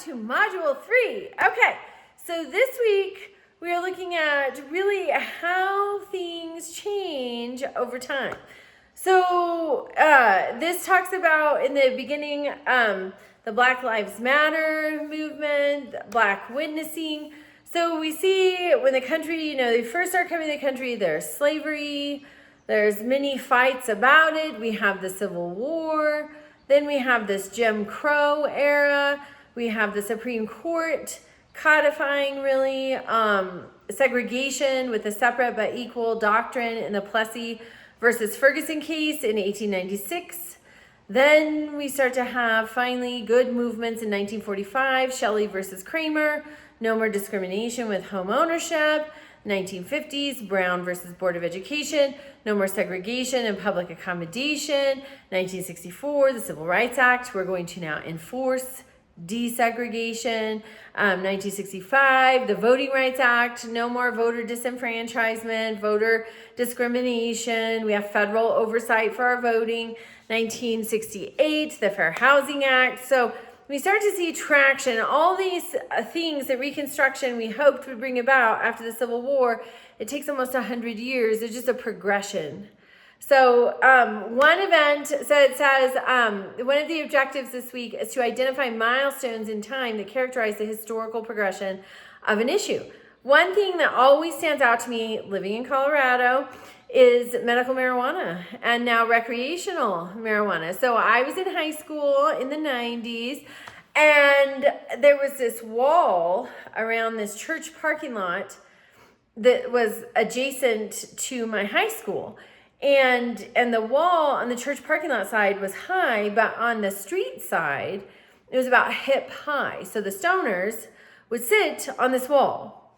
to Module 3. Okay, so this week we are looking at really how things change over time. So this talks about, in the beginning, the Black Lives Matter movement, Black witnessing. So we see when the country, they first start coming to the country, there's slavery, there's many fights about it. We have the Civil War. Then we have this Jim Crow era. We have the Supreme Court codifying really segregation with the separate but equal doctrine in the Plessy versus Ferguson case in 1896. Then we start to have finally good movements in 1945, Shelley versus Kramer, no more discrimination with home ownership. 1950s, Brown versus Board of Education, no more segregation and public accommodation. 1964, the Civil Rights Act, we're going to now enforce desegregation. 1965, the Voting Rights Act, no more voter disenfranchisement, voter discrimination. We have federal oversight for our voting. 1968, the Fair Housing Act. So we start to see traction, all these things that Reconstruction we hoped would bring about after the Civil War. It takes almost 100 years. It's just a progression. So one event, it says, one of the objectives this week is to identify milestones in time that characterize the historical progression of an issue. One thing that always stands out to me living in Colorado is medical marijuana and now recreational marijuana. So I was in high school in the 90s and there was this wall around this church parking lot that was adjacent to my high school. And the wall on the church parking lot side was high, but on the street side, it was about hip high. So the stoners would sit on this wall.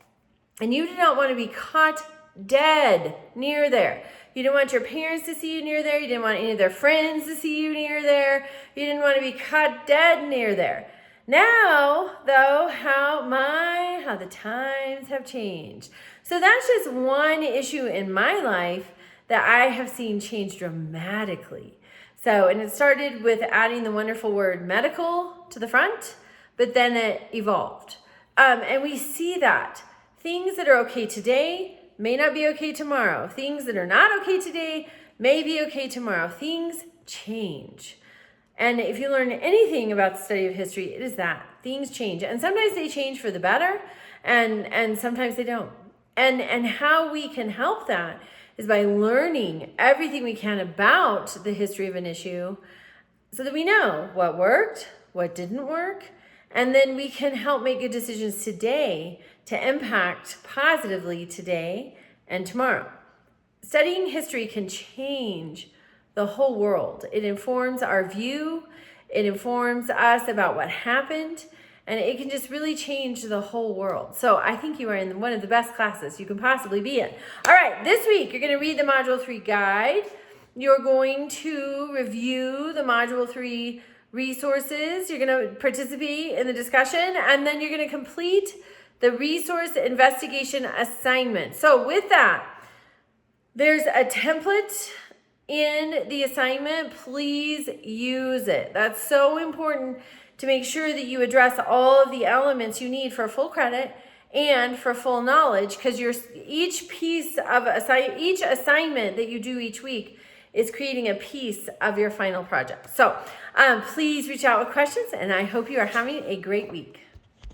And you did not want to be caught dead near there. You didn't want your parents to see you near there. You didn't want any of their friends to see you near there. You didn't want to be caught dead near there. Now, though, how the times have changed. So that's just one issue in my life that I have seen change dramatically. So, and it started with adding the wonderful word medical to the front, but then it evolved. And we see that things that are okay today may not be okay tomorrow. Things that are not okay today may be okay tomorrow. Things change. And if you learn anything about the study of history, it is that things change. And sometimes they change for the better, and sometimes they don't. And how we can help that is by learning everything we can about the history of an issue so that we know what worked, what didn't work, and then we can help make good decisions today to impact positively today and tomorrow. Studying history can change the whole world. It informs our view, it informs us about what happened, and it can just really change the whole world. So I think you are in one of the best classes you can possibly be in. All right, this week you're going to read the Module 3 guide. You're going to review the Module 3 resources. You're going to participate in the discussion, and then you're going to complete the resource investigation assignment. So with that, there's a template in the assignment. Please use it. That's so important to make sure that you address all of the elements you need for full credit and for full knowledge, because each assignment that you do each week is creating a piece of your final project. So please reach out with questions, and I hope you are having a great week.